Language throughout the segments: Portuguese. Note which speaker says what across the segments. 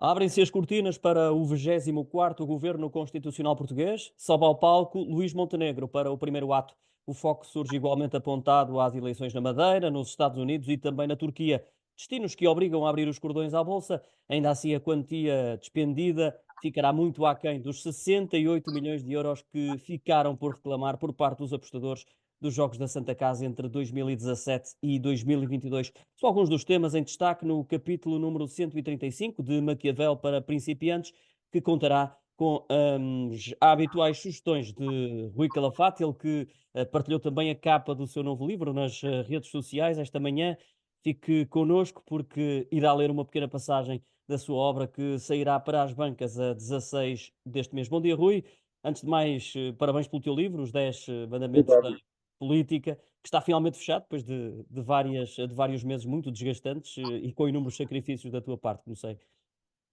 Speaker 1: Abrem-se as cortinas para o 24º Governo Constitucional Português. Sobe ao palco Luís Montenegro para o primeiro ato. O foco surge igualmente apontado às eleições na Madeira, nos Estados Unidos e também na Turquia. Destinos que obrigam a abrir os cordões à Bolsa. Ainda assim, a quantia despendida ficará muito aquém dos 68 milhões de euros que ficaram por reclamar por parte dos apostadores dos Jogos da Santa Casa entre 2017 e 2022. São alguns dos temas em destaque no capítulo número 135 de Maquiavel para principiantes, que contará com as habituais sugestões de Rui Calafate, ele que partilhou também a capa do seu novo livro nas redes sociais esta manhã. Fique connosco porque irá ler uma pequena passagem da sua obra que sairá para as bancas a 16 deste mês. Bom dia, Rui. Antes de mais, parabéns pelo teu livro, Os 10 Mandamentos da
Speaker 2: Obrigado.
Speaker 1: Política, que está finalmente fechado depois de vários meses muito desgastantes e com inúmeros sacrifícios da tua parte, como sei.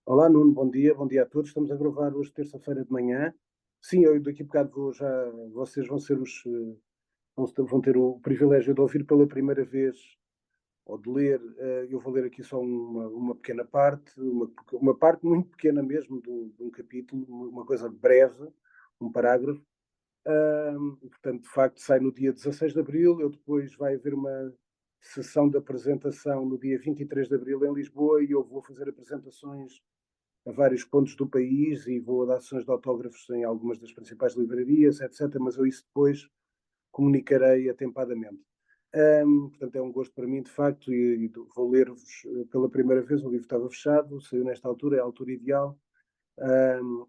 Speaker 2: Olá Nuno, bom dia a todos. Estamos a gravar hoje terça-feira de manhã. Sim, eu daqui a bocado vocês vão ser vão ter o privilégio de ouvir pela primeira vez ou de ler. Eu vou ler aqui só uma pequena parte, uma parte muito pequena mesmo de um capítulo, uma coisa breve, um parágrafo. Portanto, de facto, sai no dia 16 de Abril. Eu depois vai haver uma sessão de apresentação no dia 23 de Abril em Lisboa e eu vou fazer apresentações a vários pontos do país e vou a dar sessões de autógrafos em algumas das principais livrarias, etc. Mas eu isso depois comunicarei atempadamente. Portanto, é um gosto para mim, de facto, e vou ler-vos pela primeira vez. O livro estava fechado, saiu nesta altura, é a altura ideal,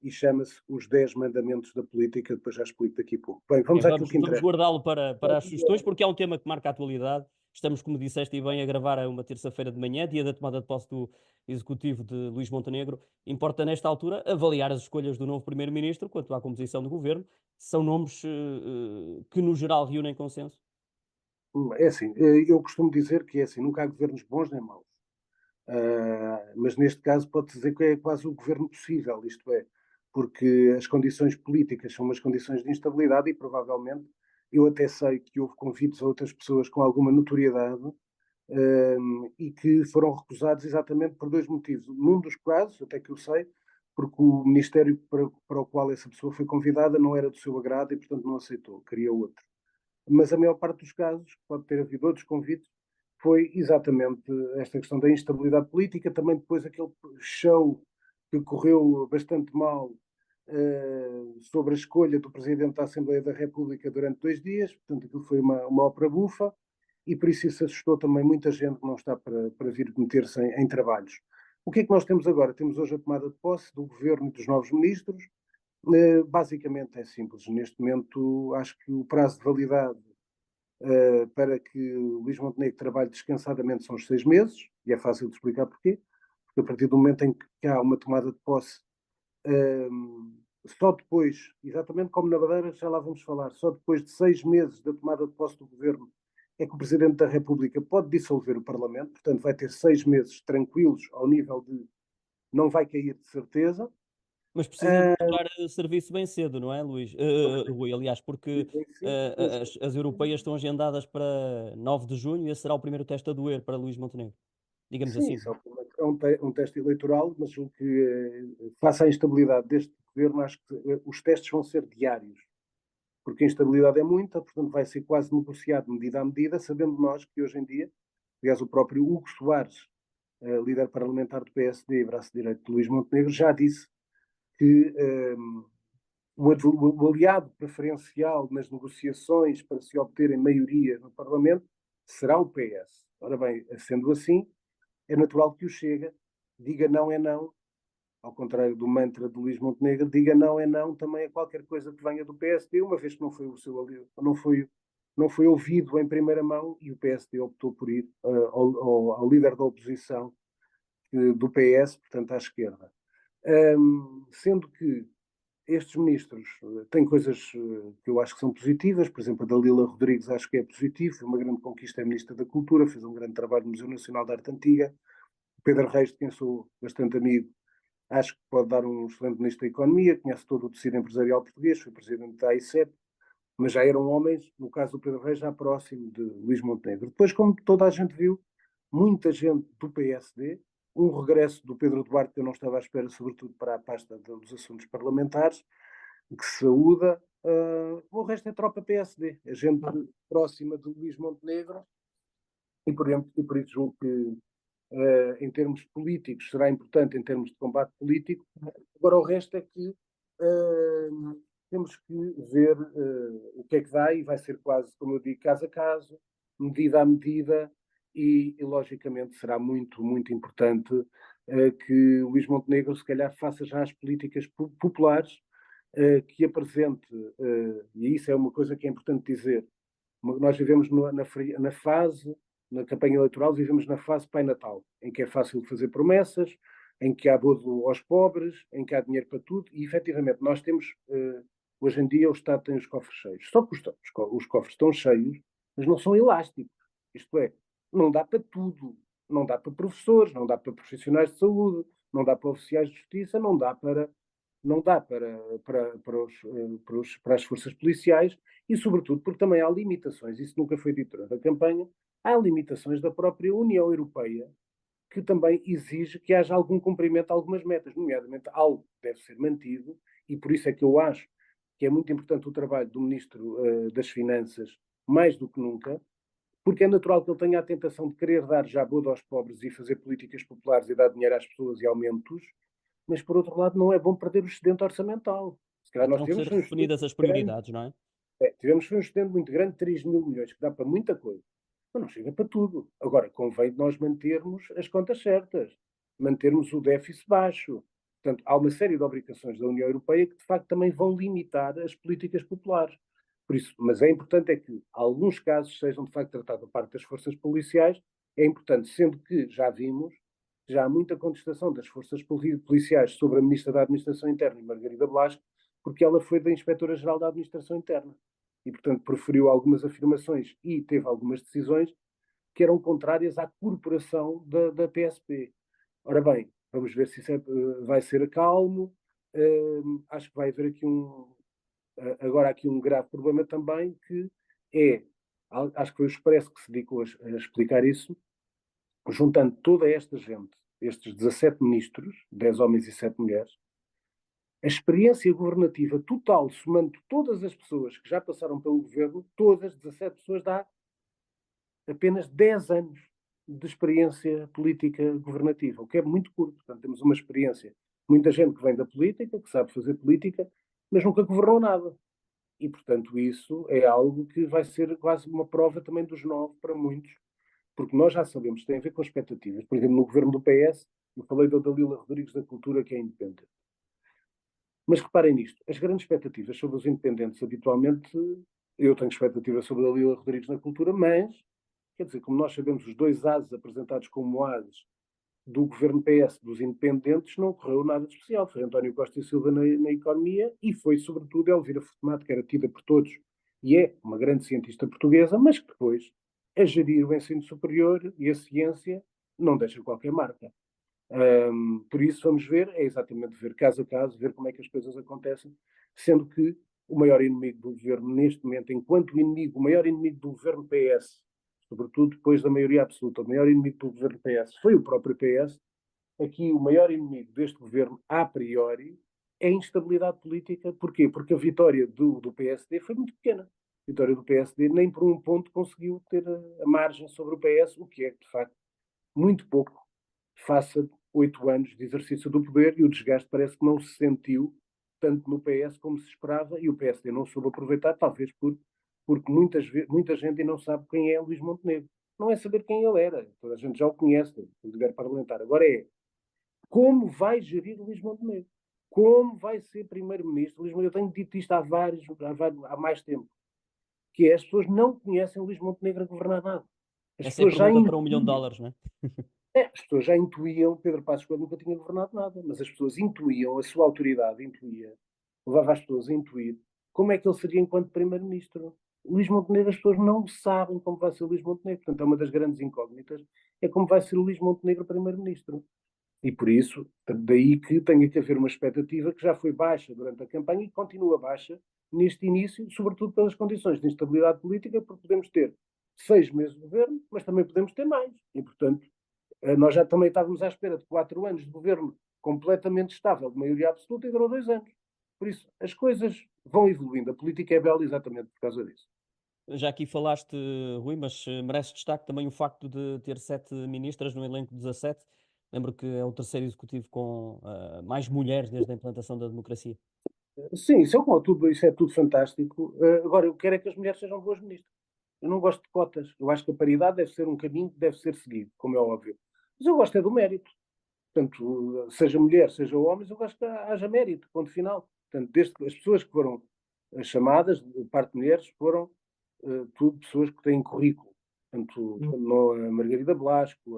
Speaker 2: e chama-se Os 10 Mandamentos da Política. Depois já explico daqui a pouco. Bem,
Speaker 1: Ok,
Speaker 2: vamos àquilo que
Speaker 1: vamos
Speaker 2: interessa.
Speaker 1: guardá-lo para as sugestões, porque é um tema que marca a atualidade. Estamos, como disseste e bem, a gravar a uma terça-feira de manhã, dia da tomada de posse do executivo de Luís Montenegro. Importa, nesta altura, avaliar as escolhas do novo primeiro-ministro quanto à composição do governo. São nomes que, no geral, reúnem consenso.
Speaker 2: É assim, eu costumo dizer que é assim, nunca há governos bons nem maus. Mas neste caso pode dizer que é quase o governo possível, isto é, porque as condições políticas são umas condições de instabilidade e provavelmente eu até sei que houve convites a outras pessoas com alguma notoriedade, e que foram recusados exatamente por dois motivos. Num dos casos, até que eu sei, porque o ministério para o qual essa pessoa foi convidada não era do seu agrado e, portanto, não aceitou, queria outro. Mas a maior parte dos casos, pode ter havido outros convites, foi exatamente esta questão da instabilidade política, também depois aquele show que correu bastante mal sobre a escolha do Presidente da Assembleia da República durante 2 dias, portanto aquilo foi uma ópera bufa, e por isso assustou também muita gente que não está para vir meter-se em trabalhos. O que é que nós temos agora? Temos hoje a tomada de posse do governo e dos novos ministros. Basicamente é simples. Neste momento, acho que o prazo de validade para que o Luís Montenegro trabalhe descansadamente são os 6 meses, e é fácil de explicar porquê, porque a partir do momento em que há uma tomada de posse, só depois, exatamente como na Madeira, já lá vamos falar, só depois de 6 meses da tomada de posse do governo é que o Presidente da República pode dissolver o Parlamento, portanto vai ter 6 meses tranquilos ao nível de não vai cair de certeza.
Speaker 1: Mas precisa de mostrar serviço bem cedo, não é, Luís? Rui, aliás, porque
Speaker 2: Sim,
Speaker 1: as europeias estão agendadas para 9 de junho e esse será o primeiro teste a doer para Luís Montenegro. Digamos
Speaker 2: sim,
Speaker 1: assim.
Speaker 2: isso é um teste eleitoral, mas o que, face à instabilidade deste governo, acho que os testes vão ser diários, porque a instabilidade é muita, portanto vai ser quase negociado medida a medida, sabendo nós que hoje em dia, aliás, o próprio Hugo Soares, líder parlamentar do PSD e braço direito de Luís Montenegro, já disse que o aliado preferencial nas negociações para se obterem maioria no Parlamento será o PS. Ora bem, sendo assim, é natural que o Chega diga não é não, ao contrário do mantra de Luís Montenegro, diga não é não também a qualquer coisa que venha do PSD, uma vez que não foi o seu não foi ouvido em primeira mão e o PSD optou por ir ao líder da oposição do PS, portanto à esquerda. Sendo que estes ministros têm coisas que eu acho que são positivas, por exemplo, a Dalila Rodrigues acho que é positivo, foi uma grande conquista, é Ministra da Cultura, fez um grande trabalho no Museu Nacional de Arte Antiga. O Pedro Reis, de quem sou bastante amigo, acho que pode dar um excelente Ministro da Economia, conhece todo o tecido empresarial português, foi Presidente da AICEP, mas já eram homens, no caso do Pedro Reis, já próximo de Luís Montenegro. Depois, como toda a gente viu, muita gente do PSD, um regresso do Pedro Duarte que eu não estava à espera, sobretudo para a pasta dos assuntos parlamentares, que se saúda. O resto é tropa PSD, a gente próxima de Luís Montenegro, e por isso julgo que, em termos políticos, será importante em termos de combate político. Agora, o resto é que temos que ver o que é que dá, e vai ser quase, como eu digo, caso a caso, medida a medida, e logicamente será muito, muito importante que Luís Montenegro, se calhar, faça já as políticas populares, que apresente, e isso é uma coisa que é importante dizer. Nós vivemos na fase, na campanha eleitoral, vivemos na fase Pai Natal, em que é fácil fazer promessas, em que há bodo aos pobres, em que há dinheiro para tudo, e efetivamente nós temos, hoje em dia, o Estado tem os cofres cheios. Só que os cofres estão cheios, mas não são elásticos. Isto é, não dá para tudo. Não dá para professores, não dá para profissionais de saúde, não dá para oficiais de justiça, não dá para as forças policiais, e, sobretudo, porque também há limitações, isso nunca foi dito durante a campanha, há limitações da própria União Europeia, que também exige que haja algum cumprimento de algumas metas, nomeadamente algo que deve ser mantido, e por isso é que eu acho que é muito importante o trabalho do Ministro das Finanças, mais do que nunca, porque é natural que ele tenha a tentação de querer dar já bodo aos pobres e fazer políticas populares e dar dinheiro às pessoas e aumentos, mas por outro lado não é bom perder o excedente orçamental. Se calhar nós
Speaker 1: Terão que
Speaker 2: tivemos
Speaker 1: ser
Speaker 2: um excedente
Speaker 1: redefinidas as
Speaker 2: grande,
Speaker 1: prioridades, não é?
Speaker 2: tivemos um excedente muito grande, 3 mil milhões, que dá para muita coisa, mas não chega para tudo. Agora, convém nós mantermos as contas certas, mantermos o déficit baixo. Portanto, há uma série de obrigações da União Europeia que, de facto, também vão limitar as políticas populares. Por isso, mas é importante é que alguns casos sejam, de facto, tratados da parte das forças policiais. É importante, sendo que já vimos, já há muita contestação das forças policiais sobre a Ministra da Administração Interna, Margarida Blasco, porque ela foi da Inspetora-Geral da Administração Interna e, portanto, proferiu algumas afirmações e teve algumas decisões que eram contrárias à corporação da PSP. Ora bem, vamos ver se isso vai ser a calmo. Acho que vai haver aqui agora aqui um grave problema também, que é, acho que foi o Expresso que se dedicou a explicar isso, juntando toda esta gente, estes 17 ministros, 10 homens e 7 mulheres, a experiência governativa total, somando todas as pessoas que já passaram pelo governo, todas, 17 pessoas, dá apenas 10 anos de experiência política governativa, o que é muito curto. Portanto, temos uma experiência, muita gente que vem da política, que sabe fazer política, mas nunca governou nada. E, portanto, isso é algo que vai ser quase uma prova também dos 9 para muitos, porque nós já sabemos, tem a ver com expectativas. Por exemplo, no governo do PS, eu falei da Dalila Rodrigues da Cultura, que é independente. Mas reparem nisto, as grandes expectativas sobre os independentes, habitualmente, eu tenho expectativas sobre a Dalila Rodrigues na cultura, mas, quer dizer, como nós sabemos, os dois ases apresentados como ases do governo PS dos independentes não ocorreu nada de especial. Foi António Costa e Silva na economia, e foi, sobretudo, Elvira Fortunato, que era tida por todos e é uma grande cientista portuguesa, mas que depois, a gerir o ensino superior e a ciência, não deixa qualquer marca. Por isso, vamos ver, é exatamente ver caso a caso, ver como é que as coisas acontecem, sendo que o maior inimigo do governo neste momento, enquanto inimigo, o maior inimigo do governo PS, sobretudo depois da maioria absoluta, o maior inimigo do governo PS foi o próprio PS. Aqui o maior inimigo deste governo, a priori, é a instabilidade política. Porquê? Porque a vitória do PSD foi muito pequena. A vitória do PSD nem por um ponto conseguiu ter a margem sobre o PS, o que é, de facto, muito pouco face a 8 anos de exercício do poder, e o desgaste parece que não se sentiu tanto no PS como se esperava, e o PSD não soube aproveitar, talvez porque muita gente ainda não sabe quem é Luís Montenegro. Não é saber quem ele era, toda a gente já o conhece, o líder parlamentar. Agora é como vai gerir Luís Montenegro, como vai ser primeiro-ministro. Eu tenho dito isto há mais tempo, que é as pessoas não conhecem Luís Montenegro a governar nada. As
Speaker 1: Essa é a
Speaker 2: pessoas já
Speaker 1: pergunta para
Speaker 2: intuem.
Speaker 1: $1 milhão, não é?
Speaker 2: As pessoas já intuíam, Pedro Passos Coelho nunca tinha governado nada, mas as pessoas intuíam, a sua autoridade intuía, levava as pessoas a intuir como é que ele seria enquanto Primeiro-Ministro. Luís Montenegro, as pessoas não sabem como vai ser o Luís Montenegro, portanto é uma das grandes incógnitas, é como vai ser o Luís Montenegro Primeiro-Ministro. E por isso, daí que tenha que haver uma expectativa que já foi baixa durante a campanha e que continua baixa neste início, sobretudo pelas condições de instabilidade política, porque podemos ter 6 meses de governo, mas também podemos ter mais. E, portanto, Nós já também estávamos à espera de 4 anos de governo completamente estável, de maioria absoluta, e durou 2 anos. Por isso, as coisas vão evoluindo. A política é bela exatamente por causa disso.
Speaker 1: Já aqui falaste, Rui, mas merece destaque também o facto de ter 7 ministras no elenco de 17. Lembro que é o terceiro executivo com mais mulheres desde a implantação da democracia.
Speaker 2: Sim, isso é tudo fantástico. Agora, eu quero é que as mulheres sejam boas ministras. Eu não gosto de cotas. Eu acho que a paridade deve ser um caminho que deve ser seguido, como é óbvio. Mas eu gosto é do mérito. Portanto, seja mulher, seja homens, eu gosto que haja mérito, ponto final. Portanto, desde que as pessoas que foram chamadas, de parte de mulheres, foram tudo pessoas que têm currículo. Portanto, a Margarida Blasco,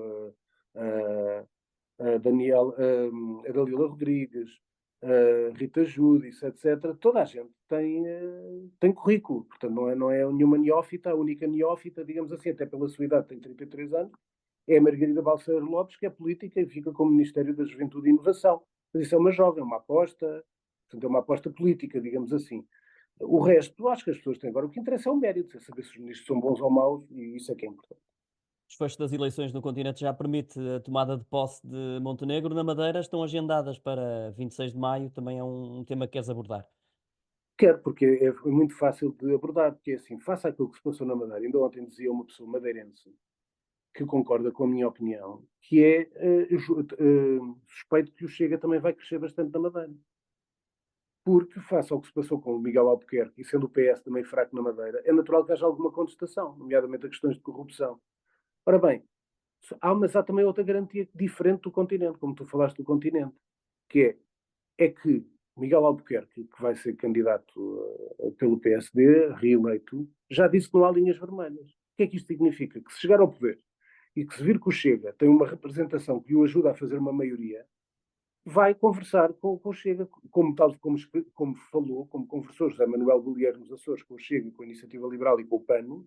Speaker 2: a a Dalila Rodrigues, a Rita Júdice, etc. Toda a gente tem currículo. Portanto, não é nenhuma neófita, a única neófita, digamos assim, até pela sua idade, tem 33 anos, é a Margarida Balseiro Lopes, que é política e fica como Ministério da Juventude e Inovação. Mas isso é uma jovem, uma aposta, portanto, é uma aposta política, digamos assim. O resto, acho que as pessoas têm agora. O que interessa é o mérito, é saber se os ministros são bons ou maus, e isso é que é importante.
Speaker 1: O desfecho das eleições no continente já permite a tomada de posse de Montenegro. Na Madeira estão agendadas para 26 de maio, também é um tema que queres abordar.
Speaker 2: Quero, porque é muito fácil de abordar, porque é assim, faça aquilo que se passou na Madeira. Ainda ontem dizia uma pessoa madeirense que concorda com a minha opinião, que é suspeito que o Chega também vai crescer bastante na Madeira. Porque, face ao que se passou com o Miguel Albuquerque, e sendo o PS também fraco na Madeira, é natural que haja alguma contestação, nomeadamente a questões de corrupção. Ora bem, mas há também outra garantia diferente do continente, como tu falaste do continente, que é que Miguel Albuquerque, que vai ser candidato pelo PSD, reeleito, já disse que não há linhas vermelhas. O que é que isto significa? Que se chegar ao poder e que se vir que o Chega tem uma representação que o ajuda a fazer uma maioria, vai conversar com o Chega, como falou, como conversou José Manuel Bolieiro nos Açores com o Chega, com a Iniciativa Liberal e com o PAN,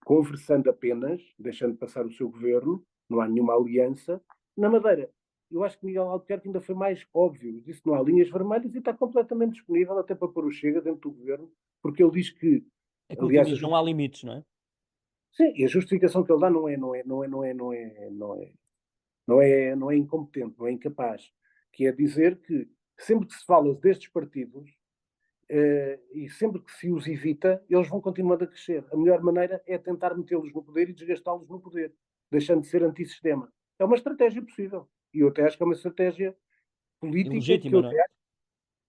Speaker 2: conversando apenas, deixando passar o seu governo, não há nenhuma aliança. Na Madeira, eu acho que Miguel Albuquerque ainda foi mais óbvio, disse que não há linhas vermelhas e está completamente disponível até para pôr o Chega dentro do governo, porque ele diz que,
Speaker 1: É como quem
Speaker 2: aliás,
Speaker 1: diz, não há limites, não é?
Speaker 2: sim, e a justificação que ele dá não é incompetente, não é incapaz, que é dizer que sempre que se fala destes partidos, e sempre que se os evita, eles vão continuando a crescer. A melhor maneira é tentar metê-los no poder e desgastá-los no poder, deixando de ser antissistema. É uma estratégia possível. E eu até acho que é uma estratégia política que eu
Speaker 1: Ilegítima, não é?
Speaker 2: até acho,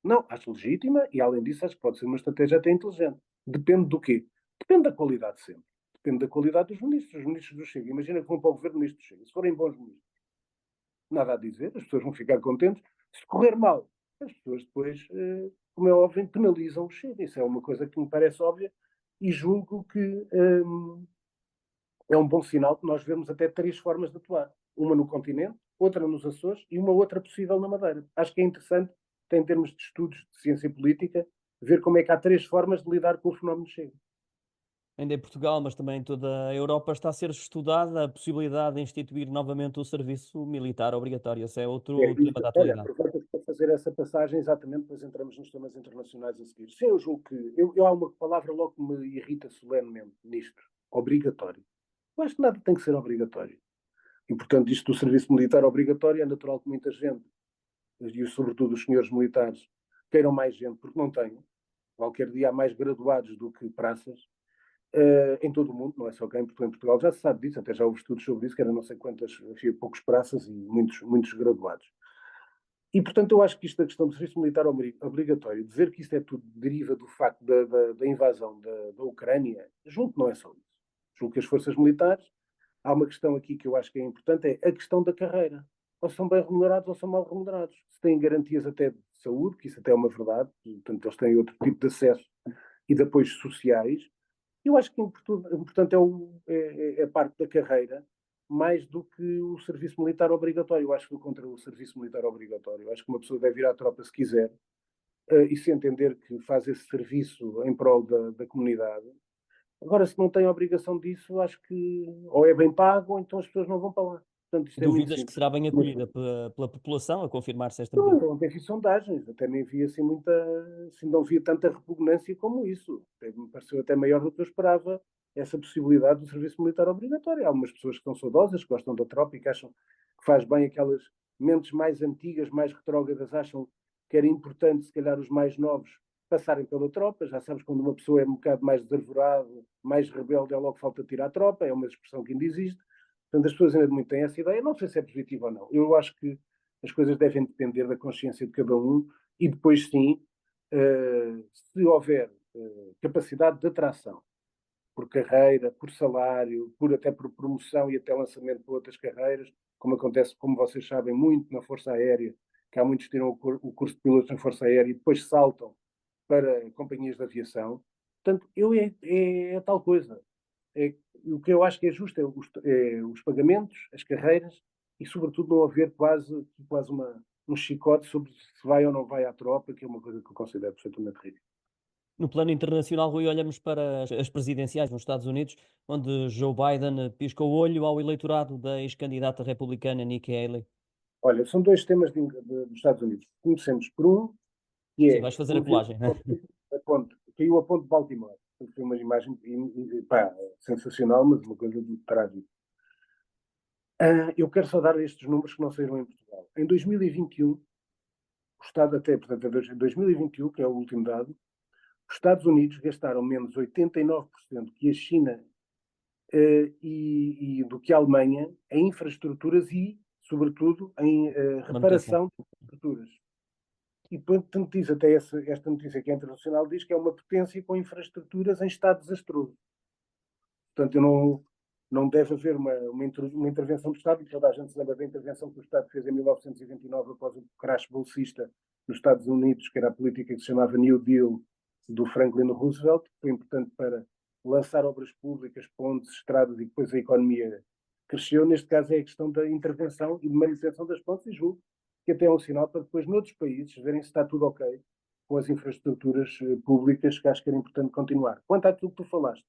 Speaker 2: não, acho legítima e, além disso, acho que pode ser uma estratégia até inteligente. Depende do quê? Depende da qualidade sempre. Depende da qualidade dos ministros. Os ministros do Chega. Imagina que vão para o governo ministros do Chega. Se forem bons ministros, nada a dizer, as pessoas vão ficar contentes. Se correr mal, as pessoas depois, como é óbvio, penalizam o Chega. Isso é uma coisa que me parece óbvia e julgo que é um bom sinal que nós vemos até 3 formas de atuar. Uma no continente, outra nos Açores e uma outra possível na Madeira. Acho que é interessante, até em termos de estudos de ciência política, ver como é que há 3 formas de lidar com o fenómeno Chega.
Speaker 1: Ainda em Portugal, mas também em toda a Europa, está a ser estudada a possibilidade de instituir novamente o serviço militar obrigatório. Esse é outro tema da
Speaker 2: Olha,
Speaker 1: atualidade.
Speaker 2: aproveito para fazer essa passagem, exatamente, depois entramos nos temas internacionais a seguir. Sim, eu julgo que. Eu há uma palavra logo que me irrita solenemente nisto: obrigatório. Eu acho que nada tem que ser obrigatório. E, portanto, isto do serviço militar obrigatório é natural que muita gente, e sobretudo os senhores militares, queiram mais gente, porque não têm. Qualquer dia há mais graduados do que praças, em todo o mundo, não é só cá em Portugal, já se sabe disso, até já houve estudos sobre isso, que eram não sei quantas, havia poucos praças e muitos graduados. E, portanto, eu acho que isto da questão do serviço militar obrigatório, dizer que isto é tudo deriva do facto da invasão da Ucrânia, julgo que não é só isso. Julgo que as forças militares, há uma questão aqui que eu acho que é importante, é a questão da carreira. Ou são bem remunerados ou são mal remunerados. Se têm garantias até de saúde, que isso até é uma verdade, portanto, eles têm outro tipo de acesso e de apoios sociais. Eu acho que importante é a parte da carreira, mais do que o serviço militar obrigatório. Eu acho que contra o serviço militar obrigatório. Eu acho que uma pessoa deve ir à tropa se quiser, e se entender que faz esse serviço em prol da comunidade. Agora, se não tem a obrigação disso, acho que ou é bem pago ou então as pessoas não vão para lá. Portanto, isto é muito
Speaker 1: Duvidas que
Speaker 2: simples.
Speaker 1: será bem acolhida pela população a confirmar-se esta
Speaker 2: Não,
Speaker 1: medida?
Speaker 2: eu ontem fiz sondagens, até nem vi assim muita, assim, não via tanta repugnância como isso. Até me pareceu até maior do que eu esperava essa possibilidade do serviço militar obrigatório. Há umas pessoas que são saudosas, que gostam da tropa e que acham que faz bem, aquelas mentes mais antigas, mais retrógradas, acham que era importante, se calhar, os mais novos passarem pela tropa. Já sabes, quando uma pessoa é um bocado mais desarvorado, mais rebelde, é logo falta tirar a tropa, é uma expressão que ainda existe. Portanto, as pessoas ainda muito têm essa ideia. Não sei se é positivo ou não. Eu acho que as coisas devem depender da consciência de cada um e depois, sim, se houver capacidade de atração por carreira, por salário, até por promoção e até lançamento para outras carreiras, como acontece, como vocês sabem, muito na Força Aérea, que há muitos que tiram o curso de pilotos na Força Aérea e depois saltam para companhias de aviação. Portanto, é tal coisa. O que eu acho que é justo é os pagamentos, as carreiras e, sobretudo, não haver quase um chicote sobre se vai ou não vai à tropa, que é uma coisa que eu considero perfeitamente ridícula.
Speaker 1: No plano internacional, Rui, olhamos para as presidenciais nos Estados Unidos, onde Joe Biden pisca o olho ao eleitorado da ex-candidata republicana Nikki Haley.
Speaker 2: Olha, são dois temas dos Estados Unidos. Conhecemos por um, que
Speaker 1: Sim,
Speaker 2: é
Speaker 1: vais fazer
Speaker 2: o
Speaker 1: a
Speaker 2: avião
Speaker 1: colagem.
Speaker 2: caiu a ponte de Baltimore. Foi uma imagem pá, sensacional, mas uma coisa de trágica. Eu quero só dar estes números que não saíram em Portugal. Em 2021, o Estado até, portanto, em 2021, que é o último dado, os Estados Unidos gastaram menos 89% que a China e do que a Alemanha em infraestruturas e, sobretudo, em
Speaker 1: Manutenção.
Speaker 2: reparação de infraestruturas. E, portanto, diz até esta notícia que é internacional, diz que é uma potência com infraestruturas em estado desastroso. Portanto, não deve haver uma intervenção do Estado, e toda a gente se lembra da intervenção que o Estado fez em 1929 após o crash bolsista nos Estados Unidos, que era a política que se chamava New Deal do Franklin Roosevelt, que foi importante para lançar obras públicas, pontes, estradas e depois a economia cresceu. Neste caso é a questão da intervenção e de manutenção das pontes e julgo que até é um sinal para depois noutros países verem se está tudo ok com as infraestruturas públicas, que acho que era importante continuar. Quanto àquilo que tu falaste,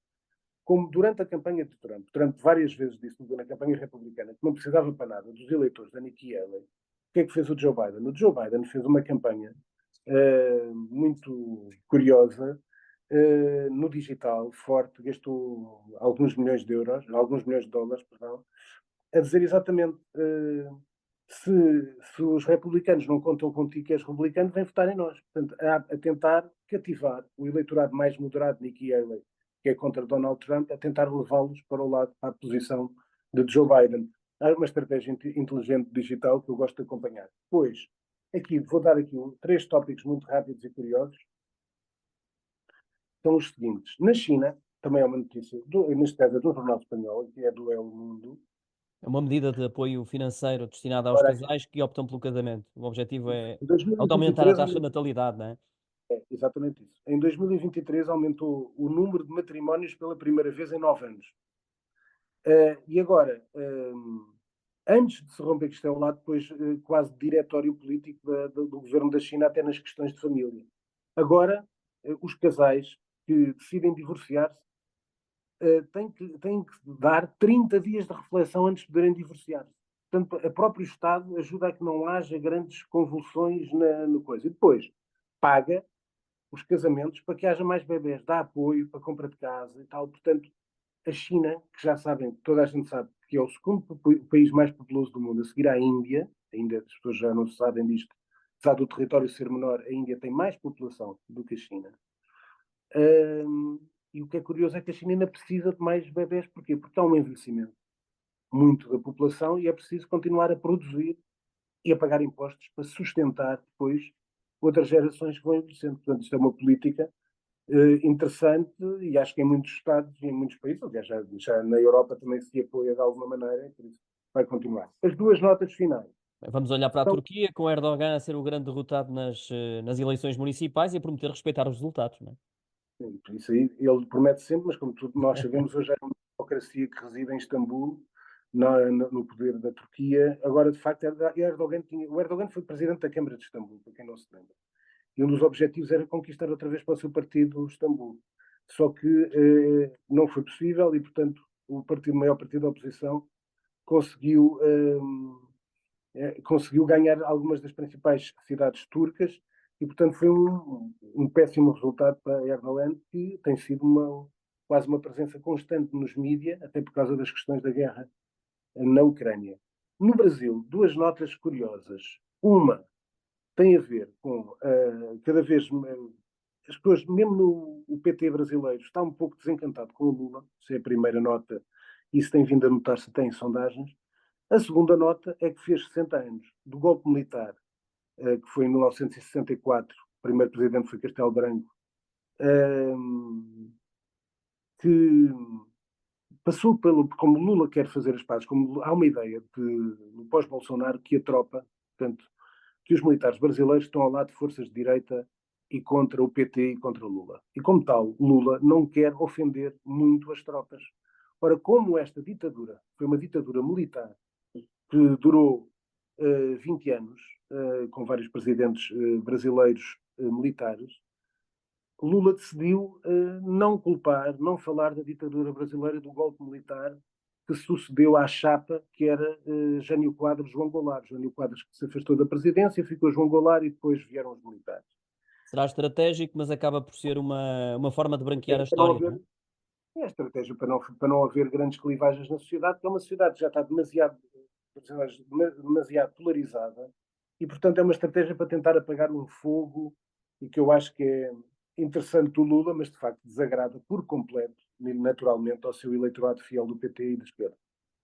Speaker 2: como durante a campanha de Trump várias vezes disse na campanha republicana que não precisava para nada dos eleitores da Nikki Haley, o que é que fez o Joe Biden? O Joe Biden fez uma campanha muito curiosa no digital, forte, gastou alguns milhões de euros, alguns milhões de dólares, perdão, a dizer exatamente se os republicanos não contam contigo que és republicano, vem votar em nós. Portanto, a tentar cativar o eleitorado mais moderado de Nikki Haley, que é contra Donald Trump, a tentar levá-los para o lado, para a posição de Joe Biden. Há uma estratégia inteligente digital que eu gosto de acompanhar. Depois, vou dar aqui três tópicos muito rápidos e curiosos. São os seguintes. Na China, também é uma notícia, neste caso é do jornal espanhol, que é do El Mundo.
Speaker 1: É uma medida de apoio financeiro destinada aos
Speaker 2: Ora, aqui,
Speaker 1: casais que optam pelo casamento. O objetivo é
Speaker 2: em
Speaker 1: de aumentar a
Speaker 2: 2023,
Speaker 1: taxa de natalidade, não é?
Speaker 2: exatamente isso. Em 2023 aumentou o número de matrimónios pela primeira vez em 9 anos. E agora, antes de se romper, que isto é o lado depois quase diretório político do governo da China, até nas questões de família. Agora, os casais que decidem divorciar-se têm que dar 30 dias de reflexão antes de poderem divorciar-se. Portanto, o próprio Estado ajuda a que não haja grandes convulsões no coisa. E depois, paga os casamentos para que haja mais bebés, dá apoio para a compra de casa e tal. Portanto, a China, que já sabem, toda a gente sabe que é o segundo país mais populoso do mundo, a seguir à Índia, ainda as pessoas já não sabem disto, apesar do território ser menor, a Índia tem mais população do que a China. E o que é curioso é que a China ainda precisa de mais bebés. Porquê? Porque há um envelhecimento muito da população e é preciso continuar a produzir e a pagar impostos para sustentar depois outras gerações que vão envelhecendo. Portanto, isto é uma política interessante e acho que em muitos estados e em muitos países, aliás, já na Europa também se apoia de alguma maneira, por isso vai continuar. As duas notas finais.
Speaker 1: Vamos olhar para a
Speaker 2: Então,
Speaker 1: Turquia, com Erdogan a ser o grande derrotado nas eleições municipais e a prometer respeitar os resultados, não é?
Speaker 2: sim, isso aí ele promete sempre, mas como nós sabemos, hoje é uma democracia que reside em Istambul, no poder da Turquia. Agora, de facto, o Erdogan foi presidente da Câmara de Istambul, para quem não se lembra. E um dos objetivos era conquistar outra vez para o seu partido Istambul. Só que não foi possível e, portanto, o maior partido da oposição conseguiu, conseguiu ganhar algumas das principais cidades turcas e, portanto, foi um péssimo resultado para Erdogan, que tem sido quase uma presença constante nos mídias, até por causa das questões da guerra na Ucrânia. No Brasil, duas notas curiosas. Uma tem a ver com cada vez as pessoas, mesmo no o PT brasileiro, está um pouco desencantado com o Lula, isso é a primeira nota, isso tem vindo a notar-se até em sondagens. A segunda nota é que fez 60 anos do golpe militar, que foi em 1964, o primeiro presidente foi Castelo Branco, que passou pelo, como Lula quer fazer as pazes, como há uma ideia de, no pós-Bolsonaro, que a tropa, portanto, que os militares brasileiros estão ao lado de forças de direita e contra o PT e contra o Lula. E como tal, Lula não quer ofender muito as tropas. Ora, como esta ditadura foi uma ditadura militar que durou 20 anos, com vários presidentes brasileiros militares, Lula decidiu não culpar, não falar da ditadura brasileira, do golpe militar que sucedeu à chapa, que era Jânio Quadros, João Goulart. Jânio Quadros que se afastou da presidência, ficou João Goulart e depois vieram os militares.
Speaker 1: Será estratégico, mas acaba por ser uma forma de branquear a
Speaker 2: Para não
Speaker 1: história, não
Speaker 2: haver,
Speaker 1: é?
Speaker 2: é a estratégia para não haver grandes clivagens na sociedade, que é uma sociedade que já está demasiado polarizada e, portanto, é uma estratégia para tentar apagar um fogo e que eu acho que é interessante do Lula, mas de facto desagrada por completo, naturalmente, ao seu eleitorado fiel do PT e da esquerda.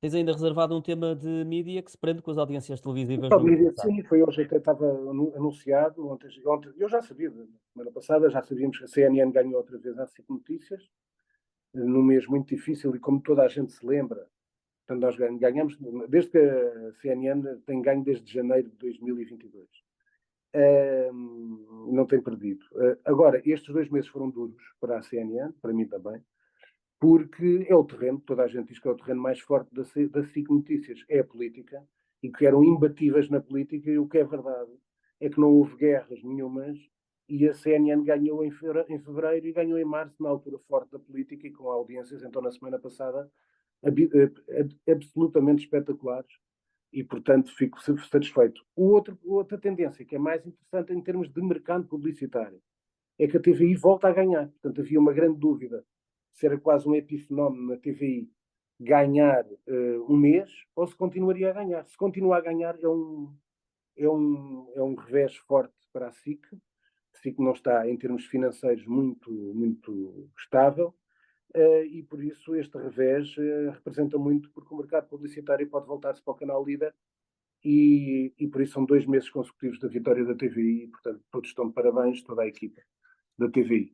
Speaker 1: Tens ainda reservado um tema de mídia que se prende com as audiências televisivas
Speaker 2: Só
Speaker 1: no
Speaker 2: diria
Speaker 1: passado.
Speaker 2: sim, foi hoje até estava anunciado, ontem, eu já sabia, na semana passada já sabíamos que a CNN ganhou outra vez a SIC Notícias, num mês muito difícil e como toda a gente se lembra, portanto nós ganhamos, desde que a CNN tem ganho desde janeiro de 2022. Não tem perdido. Agora, estes 2 meses foram duros para a CNN, para mim também, porque é o terreno, toda a gente diz que é o terreno mais forte da SIC Notícias, é a política, e que eram imbatíveis na política, e o que é verdade é que não houve guerras nenhumas, e a CNN ganhou em fevereiro e ganhou em março, na altura forte da política e com audiências, então na semana passada, absolutamente espetaculares, e portanto fico satisfeito. Outra tendência que é mais interessante em termos de mercado publicitário é que a TVI volta a ganhar. Portanto, havia uma grande dúvida se era quase um epifenómeno na TVI ganhar um mês ou se continuaria a ganhar. Se continua a ganhar, é um revés forte para a SIC. A SIC não está, em termos financeiros, muito estável. E por isso este revés representa muito, porque o mercado publicitário pode voltar-se para o canal líder e por isso são 2 meses consecutivos da vitória da TVI e, portanto, todos estão de parabéns, toda a equipa da TVI.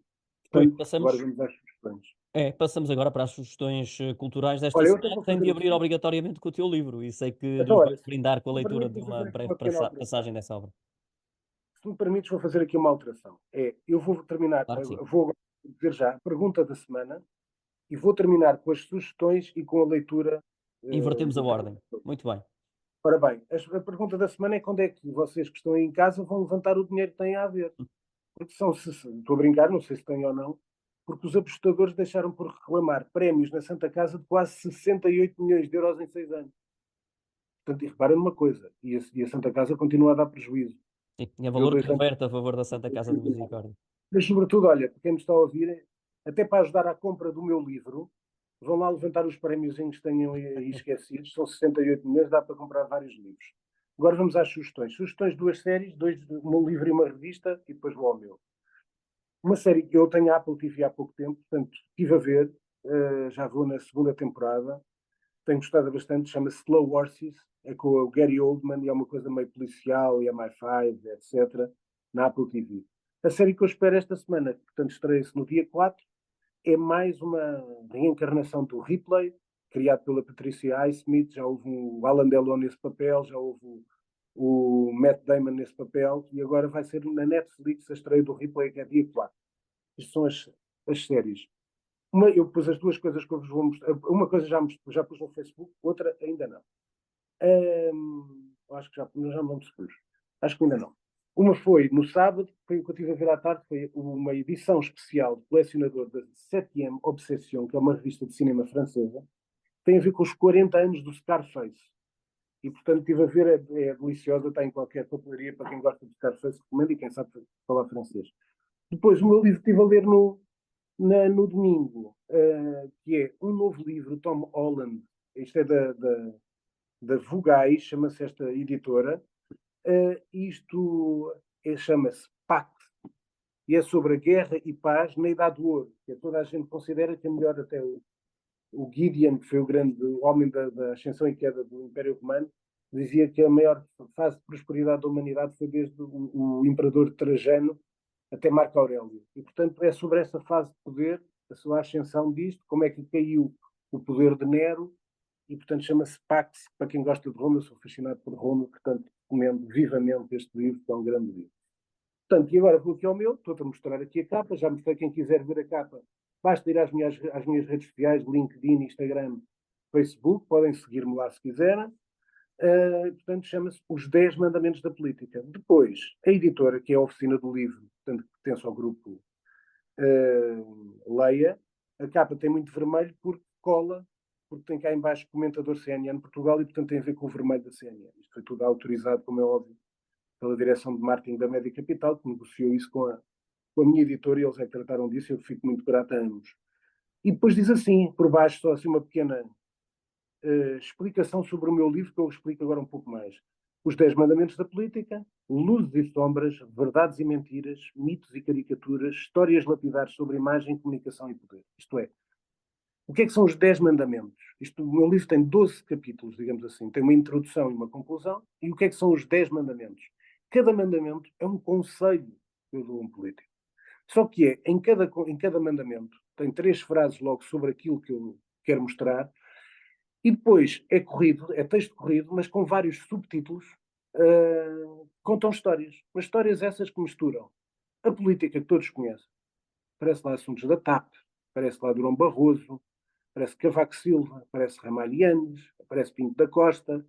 Speaker 1: Rui,
Speaker 2: Portanto, agora vamos às sugestões.
Speaker 1: passamos agora para as sugestões culturais desta
Speaker 2: Olha, eu até
Speaker 1: semana,
Speaker 2: vou
Speaker 1: que têm
Speaker 2: fazer
Speaker 1: de abrir
Speaker 2: assim.
Speaker 1: obrigatoriamente com o teu livro, e sei que
Speaker 2: Então,
Speaker 1: nos
Speaker 2: olha,
Speaker 1: vais brindar com a
Speaker 2: se me
Speaker 1: leitura
Speaker 2: permites,
Speaker 1: de
Speaker 2: vou
Speaker 1: uma
Speaker 2: fazer aqui
Speaker 1: breve
Speaker 2: uma pequena alteração.
Speaker 1: passagem dessa obra.
Speaker 2: Se me permites, vou fazer aqui uma alteração. Eu vou terminar,
Speaker 1: Claro que sim.
Speaker 2: vou dizer já a pergunta da semana e vou terminar com as sugestões e com a leitura
Speaker 1: Invertemos a
Speaker 2: do tema.
Speaker 1: ordem. Muito bem.
Speaker 2: Ora bem, a pergunta da semana é quando é que vocês que estão aí em casa vão levantar o dinheiro que têm a haver. Porque estou a brincar, não sei se têm ou não, porque os apostadores deixaram por reclamar prémios na Santa Casa de quase 68 milhões de euros em 6 anos. Portanto, e reparem numa coisa, e a Santa Casa continua a dar prejuízo.
Speaker 1: Sim, tinha
Speaker 2: Deu
Speaker 1: valor que
Speaker 2: 2 anos.
Speaker 1: reverte a favor da Santa Casa de Misericórdia.
Speaker 2: Mas, sobretudo, olha, para quem me está a ouvir, até para ajudar à compra do meu livro, vão lá levantar os prémios que tenham aí esquecidos. São 68 milhões, dá para comprar vários livros. Agora vamos às sugestões. Sugestões de 2 séries, um livro e uma revista, e depois vou ao meu. Uma série que eu tenho a Apple TV há pouco tempo, portanto, estive a ver, já vou na segunda temporada, tenho gostado bastante, chama-se Slow Horses, é com o Gary Oldman e é uma coisa meio policial, e MI5, etc., na Apple TV. A série que eu espero esta semana, que portanto estreia-se no dia 4, é mais uma reencarnação do Ripley, criado pela Patricia Highsmith, já houve o Alan Delon nesse papel, já houve o Matt Damon nesse papel, e agora vai ser na Netflix a estreia do Ripley, que é dia 4. Isto são as séries. Eu pus as duas coisas que eu vos vou mostrar. Uma coisa já pus no Facebook, outra ainda não. Acho que já vamos pus. Acho que ainda não. Uma foi no sábado, foi o que eu estive a ver à tarde, foi uma edição especial de colecionador da 7e Obsession, que é uma revista de cinema francesa, tem a ver com os 40 anos do Scarface. E, portanto, estive a ver, é deliciosa, está em qualquer papelaria, para quem gosta de Scarface, recomendo, e quem sabe falar francês. Depois, o meu livro estive a ler No domingo, que é um novo livro, Tom Holland, isto é da Vogais, chama-se esta editora. Chama-se Pax, e é sobre a guerra e paz na Idade do Ouro, que toda a gente considera que é melhor até o Gideon, que foi o grande homem da ascensão e queda do Império Romano, dizia que a maior fase de prosperidade da humanidade foi desde o imperador Trajano até Marco Aurélio. E, portanto, é sobre essa fase de poder, a sua ascensão disto, como é que caiu o poder de Nero, e, portanto, chama-se Pax. Para quem gosta de Roma, eu sou fascinado por Roma, portanto, recomendo vivamente este livro, que é um grande livro. Portanto, e agora vou aqui ao meu, estou-te a mostrar aqui a capa, já mostrei, quem quiser ver a capa, basta ir às minhas redes sociais, LinkedIn, Instagram, Facebook, podem seguir-me lá se quiserem. Portanto, chama-se Os 10 Mandamentos da Política. Depois, a editora, que é a Oficina do Livro, portanto, que pertence ao grupo Leia, a capa tem muito vermelho porque cola, porque tem cá em baixo comentador CNN Portugal e, portanto, tem a ver com o vermelho da CNN. Isto foi tudo autorizado, como é óbvio, pela direção de marketing da Média Capital, que negociou isso com a minha editora, e eles é que trataram disso, e eu fico muito grato a ambos. E depois diz assim, por baixo, só assim uma pequena explicação sobre o meu livro, que eu explico agora um pouco mais. Os 10 Mandamentos da Política, luzes e sombras, verdades e mentiras, mitos e caricaturas, histórias lapidares sobre imagem, comunicação e poder. Isto é, o que é que são os 10 mandamentos? O meu livro tem 12 capítulos, digamos assim. Tem uma introdução e uma conclusão. E o que é que são os 10 mandamentos? Cada mandamento é um conselho que eu dou a um político. Só que em cada mandamento, tem 3 frases logo sobre aquilo que eu quero mostrar, e depois é corrido, é texto corrido, mas com vários subtítulos, contam histórias. Mas histórias essas que misturam a política que todos conhecem. Parece lá assuntos da TAP, parece lá Durão Barroso, parece Cavaco Silva, parece Ramalhianes, parece Pinto da Costa.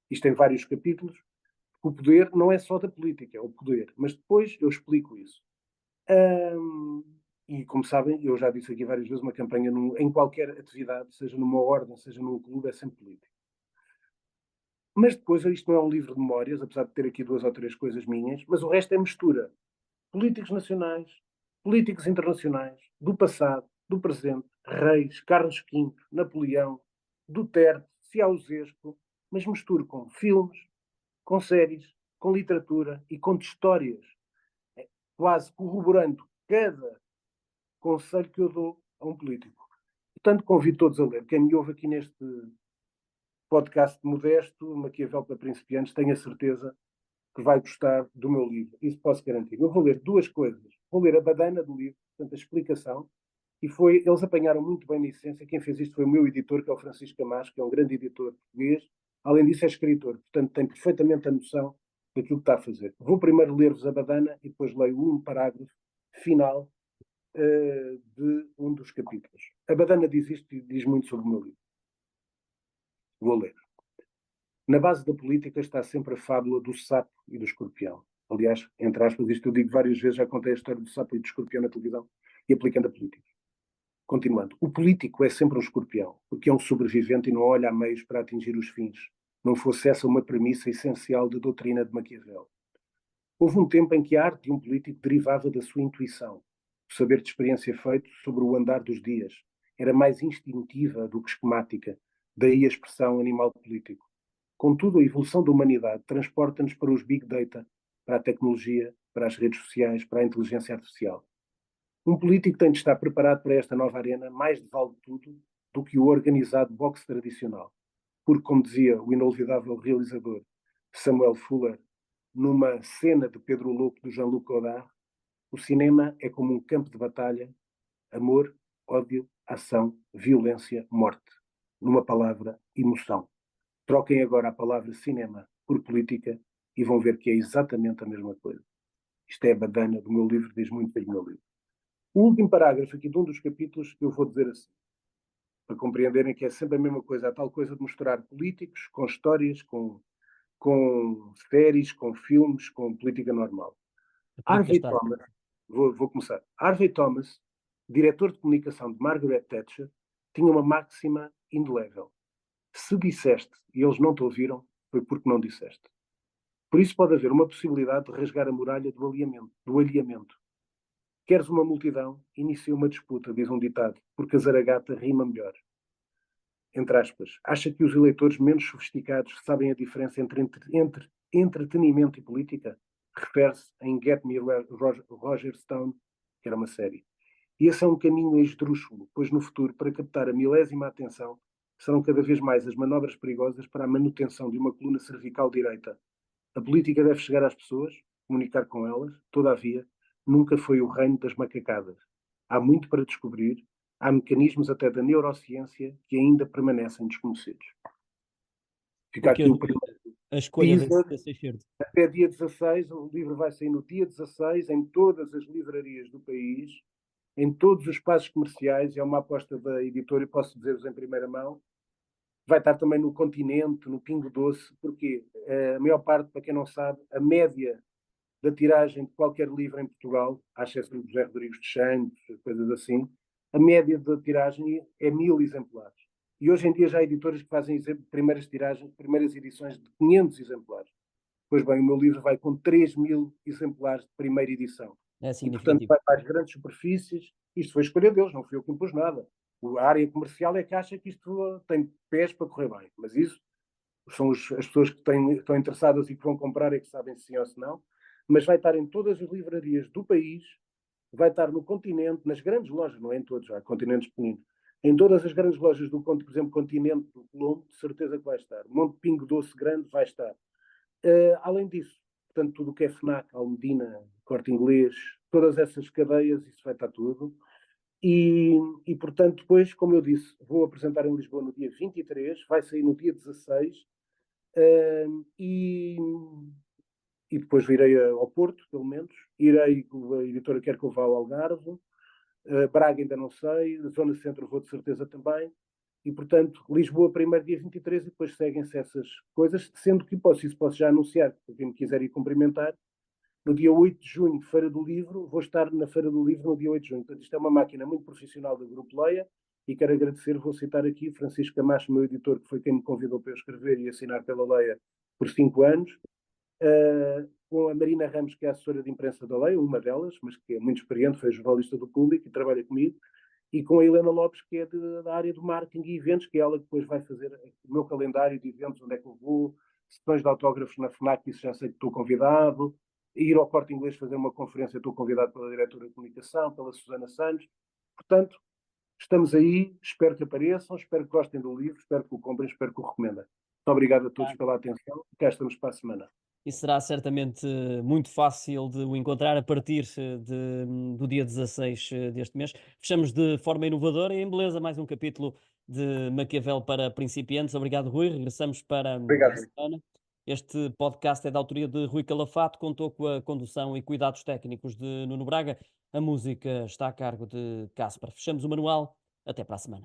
Speaker 2: Isto tem vários capítulos. O poder não é só da política, é o poder. Mas depois eu explico isso. E como sabem, eu já disse aqui várias vezes, uma campanha em qualquer atividade, seja numa ordem, seja num clube, é sempre política. Mas depois, isto não é um livro de memórias, apesar de ter aqui 2 ou 3 coisas minhas, mas o resto é mistura. Políticos nacionais, políticos internacionais, do passado, do presente, reis, Carlos V, Napoleão, Duterte, Ceausescu, mas misturo com filmes, com séries, com literatura e com histórias, quase corroborando cada conselho que eu dou a um político. Portanto, convido todos a ler. Quem me ouve aqui neste podcast modesto, Maquiavel para Principiantes, tenho a certeza que vai gostar do meu livro. Isso posso garantir. Eu vou ler 2 coisas. Vou ler a badana do livro, portanto, a explicação, e eles apanharam muito bem na essência. Quem fez isto foi o meu editor, que é o Francisco Camacho, que é um grande editor português. Além disso, é escritor, portanto, tem perfeitamente a noção daquilo que está a fazer. Vou primeiro ler-vos a badana e depois leio um parágrafo final de um dos capítulos. A badana diz isto e diz muito sobre o meu livro. Vou ler. Na base da política está sempre a fábula do sapo e do escorpião. Aliás, entre aspas, isto eu digo várias vezes, já contei a história do sapo e do escorpião na televisão, e aplicando a política. Continuando, o político é sempre um escorpião, porque é um sobrevivente e não olha a meios para atingir os fins. Não fosse essa uma premissa essencial da doutrina de Maquiavel. Houve um tempo em que a arte de um político derivava da sua intuição, o saber de experiência feito sobre o andar dos dias. Era mais instintiva do que esquemática, daí a expressão animal político. Contudo, a evolução da humanidade transporta-nos para os big data, para a tecnologia, para as redes sociais, para a inteligência artificial. Um político tem de estar preparado para esta nova arena mais de vale tudo do que o organizado boxe tradicional. Porque, como dizia o inolvidável realizador Samuel Fuller, numa cena de Pedro o Louco do Jean-Luc Godard, o cinema é como um campo de batalha, amor, ódio, ação, violência, morte. Numa palavra, emoção. Troquem agora a palavra cinema por política e vão ver que é exatamente a mesma coisa. Isto é a badana do meu livro, diz muito bem do meu livro. O último parágrafo aqui de um dos capítulos eu vou dizer assim, para compreenderem que é sempre a mesma coisa, a tal coisa de misturar políticos com histórias, com séries, com filmes, com política normal.
Speaker 1: Aqui
Speaker 2: Harvey
Speaker 1: está.
Speaker 2: Thomas, vou começar. Harvey Thomas, diretor de comunicação de Margaret Thatcher, tinha uma máxima indelével. Se disseste e eles não te ouviram, foi porque não disseste. Por isso pode haver uma possibilidade de rasgar a muralha do alinhamento, do alheamento. Queres uma multidão? Inicia uma disputa, diz um ditado, porque a zaragata rima melhor. Entre aspas. Acha que os eleitores menos sofisticados sabem a diferença entre entretenimento e política? Refere-se em Get Me Roger Stone, que era uma série. E esse é um caminho esdrúxulo, pois no futuro, para captar a milésima atenção, serão cada vez mais as manobras perigosas para a manutenção de uma coluna cervical direita. A política deve chegar às pessoas, comunicar com elas, todavia, nunca foi o reino das macacadas. Há muito para descobrir, há mecanismos até da neurociência que ainda permanecem desconhecidos. Fica
Speaker 1: Porque a
Speaker 2: aqui o
Speaker 1: dúvida,
Speaker 2: primeiro
Speaker 1: a escolha
Speaker 2: teaser.
Speaker 1: desse excerto.
Speaker 2: Até dia 16, o livro vai sair no dia 16 em todas as livrarias do país, em todos os espaços comerciais, é uma aposta da editora e posso dizer-vos em primeira mão. Vai estar também no Continente, no Pingo Doce, porque a maior parte, para quem não sabe, a média da tiragem de qualquer livro em Portugal, à exceção de José Rodrigues de Santos, coisas assim, a média da tiragem é 1000 exemplares. E hoje em dia já há editoras que fazem primeiras tiragens, primeiras edições de 500 exemplares. Pois bem, o meu livro vai com 3000 exemplares de primeira edição.
Speaker 1: É
Speaker 2: E, portanto,
Speaker 1: significativo.
Speaker 2: vai para as grandes superfícies. Isto foi escolha deles, não fui eu que impus nada. A área comercial é que acha que isto tem pés para correr bem. Mas isso são as pessoas que estão interessadas e que vão comprar e que sabem se sim ou se não. Mas vai estar em todas as livrarias do país, vai estar no Continente, nas grandes lojas, não é em todos, há continentes pequeninos. Em todas as grandes lojas do Continente, por exemplo, Continente do Colombo, de certeza que vai estar. Monte Pingo Doce Grande vai estar. Além disso, portanto, tudo o que é FNAC, Almedina, Corte Inglês, todas essas cadeias, isso vai estar tudo. E, portanto, depois, como eu disse, vou apresentar em Lisboa no dia 23, vai sair no dia 16, e, e depois virei ao Porto, pelo menos. Irei, a editora quer que eu vá ao Algarve, Braga ainda não sei, Zona Centro vou de certeza também. E, portanto, Lisboa primeiro dia 23 e depois seguem-se essas coisas, sendo que isso posso já anunciar, para quem me quiser ir cumprimentar, no dia 8 de junho, Feira do Livro, vou estar na Feira do Livro no dia 8 de junho. Portanto, isto é uma máquina muito profissional do Grupo Leia e quero agradecer, vou citar aqui Francisco Camacho, meu editor, que foi quem me convidou para eu escrever e assinar pela Leia por 5 anos, com a Marina Ramos, que é a assessora de imprensa da Leia, uma delas, mas que é muito experiente, foi jornalista do Público e trabalha comigo, e com a Helena Lopes, que é da área do marketing e eventos, que é ela que depois vai fazer o meu calendário de eventos, onde é que eu vou, sessões de autógrafos na FNAC, isso já sei que estou convidado, ir ao Corte Inglês fazer uma conferência, estou convidado pela diretora de comunicação, pela Susana Santos. Portanto, estamos aí, espero que apareçam, espero que gostem do livro, espero que o comprem, espero que o recomendem. Muito obrigado a todos pela atenção, cá estamos para a semana.
Speaker 1: E será certamente muito fácil de o encontrar a partir do dia 16 deste mês. Fechamos de forma inovadora e em beleza mais um capítulo de Maquiavel para principiantes. Obrigado, Rui. Regressamos para a
Speaker 2: Obrigado.
Speaker 1: semana. Este podcast é da autoria de Rui Calafato, contou com a condução e cuidados técnicos de Nuno Braga. A música está a cargo de Cáspar. Fechamos o manual. Até para a semana.